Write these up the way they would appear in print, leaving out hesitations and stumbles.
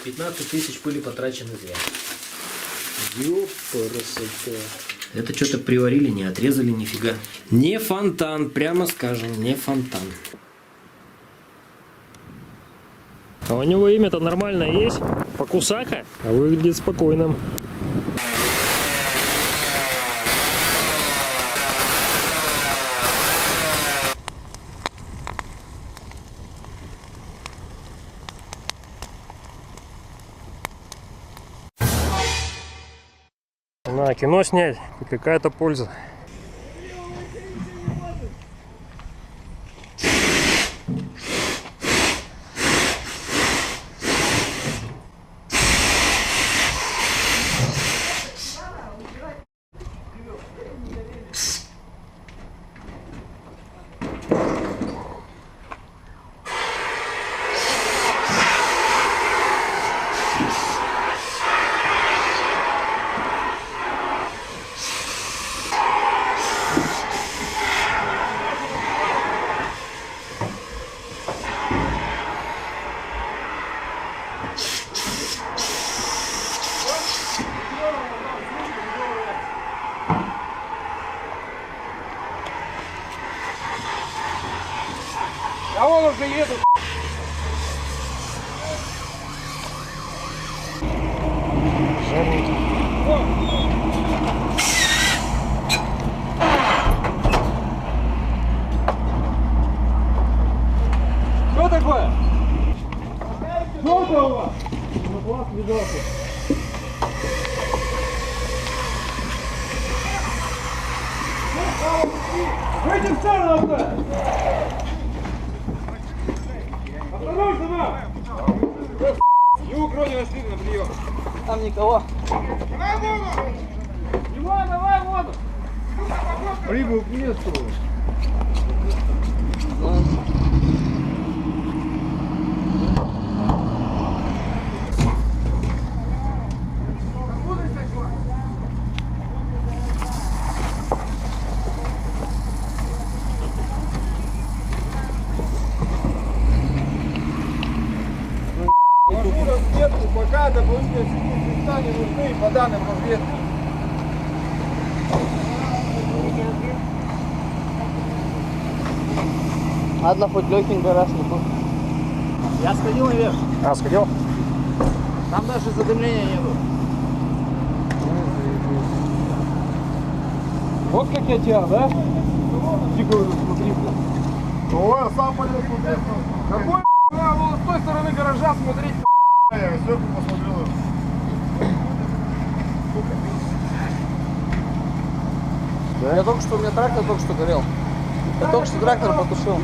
15 тысяч пыли потрачены зря. Ёпарасоте. Это что-то приварили, не отрезали нифига. Не фонтан, прямо скажем, не фонтан. А у него имя-то нормальное есть? Покусака? А выглядит спокойным. На, кино снять, хоть какая-то польза. А вон уже едут. Что такое? Что это у вас? Класс видосы. Выйди в сторону! Осторожно, мам! Не укронилась сильно на прием. Там никого. Давай воду! Димон, давай воду! Прибыл к месту. Разведку, пока дополнительные средства не нужны по данным разведки. Ладно, хоть легенький раз не был. Я сходил наверх. А, сходил? Там даже задымления не было. Вот как я тебя, да? Дико смотри. Ой, я сам полез смотреть. Какой вон с той стороны гаража смотреть? Я сверху посмотрел. Я только что, у меня трактор только что горел. Я только что трактор потушил.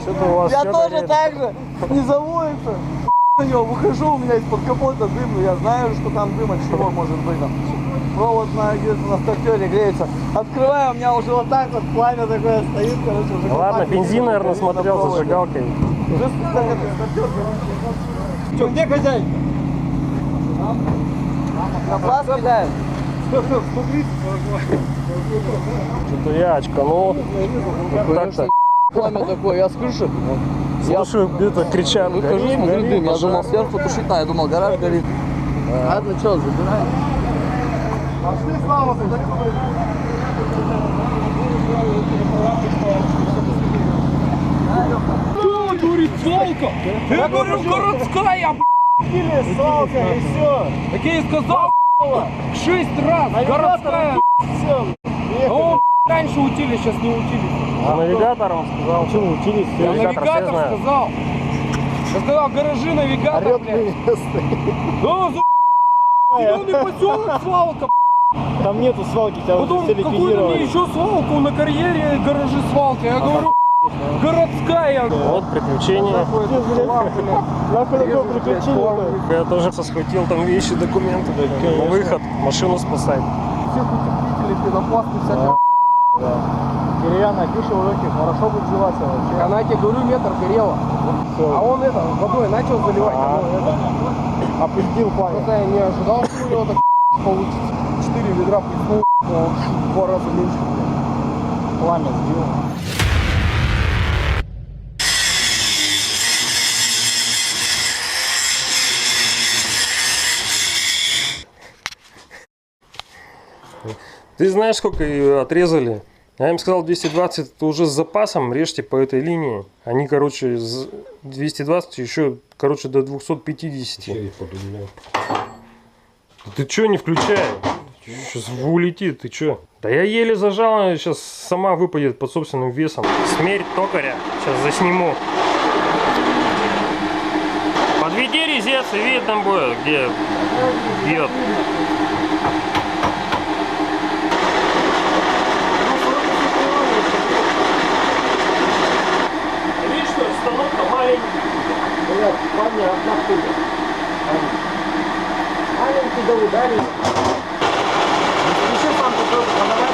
Что-то у вас Я всё тоже горит. так же. Не заводится. На него выхожу, у меня из-под капота дым, но я знаю, что там дым от чего может быть. Там провод где-то на стартере греется. Открываю, у меня уже вот так вот пламя такое стоит, короче, уже. Ладно, бензин, наверное, смотрел зажигалкой. Уже стартер. Что, где хозяин? На пласт кидает. Что-то я очканул. Так-то. Пламя такое, я с крыши. Слушаю, где-то кричат. Выхожу, Горит, смотрю горит, дым. Я пожар. думал, сверху тушить надо. Я думал, гараж горит. Ладно, что, забираем. Пошли, Слава, смотри. Что, говорит, свалка? Я говорю, городская, блядь. Свалка, и все. Так я и сказал, 6 раз, городская. А он раньше утили, сейчас не утили. А навигатор он сказал, что вы учились? Я Навигатор все навигатор знают. сказал. Я сказал, гаражи навигатор, блядь. Да, зеленый поселок, свалка. Там нету свалки, тебя Потом уже все какую-то мне ликвидировали. еще свалку на карьере, гаражи свалки. Я говорю, городская. Вот приключения. Нахуй такое приключение-то? Я тоже схватил там вещи, документы. На выход, машину спасать. Всех утеплителей, пенопласты, всякие. Кирьяна, пиши уроки, хорошо будет живаться вообще. Она тебе, говорю, метр горела. А он это, водой начал заливать. Опустил пламя. Просто я не ожидал, что у него так получится. 4 ведра плеснул, в 2 раза меньше. Пламя сбил. Ты знаешь, сколько ее отрезали? Я им сказал 220, это уже с запасом, режьте по этой линии. Они, короче, 220 еще, короче, до 250. Ты чё не включай? Сейчас улетит, ты чё? Да я еле зажал, она сейчас сама выпадет под собственным весом. Смерть токаря. Сейчас засниму. Подведи резец, и видно будет, где бьет. Видишь, что установка маленькая. Понятно, откуда. Маленький да ударил. Еще сам тут тоже подавай.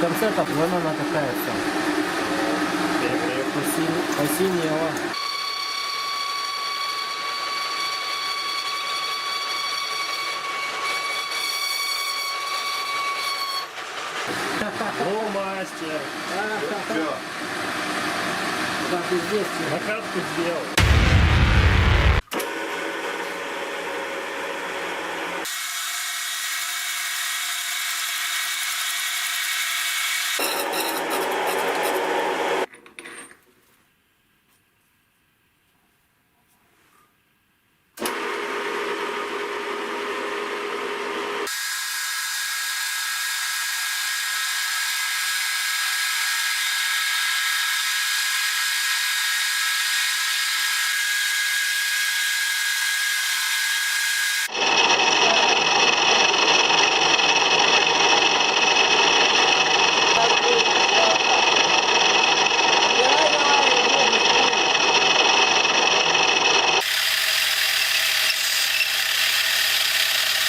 В конце так вон она такая вся. Посинела. О, мастер! Да, ты здесь. Накатку сделал.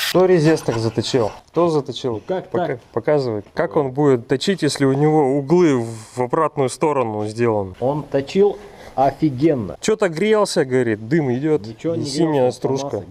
Кто резец так заточил? Кто заточил? Как так? Показывай. Как он будет точить, если у него углы в обратную сторону сделаны? Он точил офигенно. Что-то грелся, говорит, дым идет. Ничего не синяя грелся, стружка. помазал.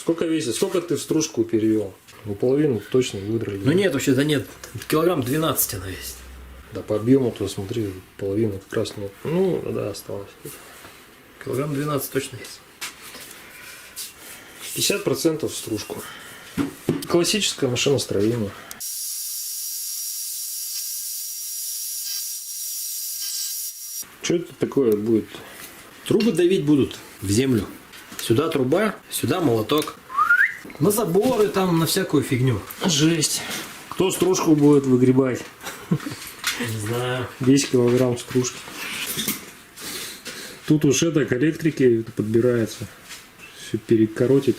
Сколько весит? Сколько ты в стружку перевел? Ну, половину точно выдрали. Ну нет, вообще-то нет. Килограмм 12 она весит. Да по объему-то, смотри, половина как раз нет. Ну, да, осталось. Килограмм 12 точно есть. 50% в стружку. Классическое машиностроение. Что это такое будет? Трубы давить будут в землю. Сюда труба, сюда молоток. На заборы там, на всякую фигню. Жесть. Кто стружку будет выгребать? Не знаю. 10 килограмм стружки. Тут уж это к электрике подбирается. Все перекоротить.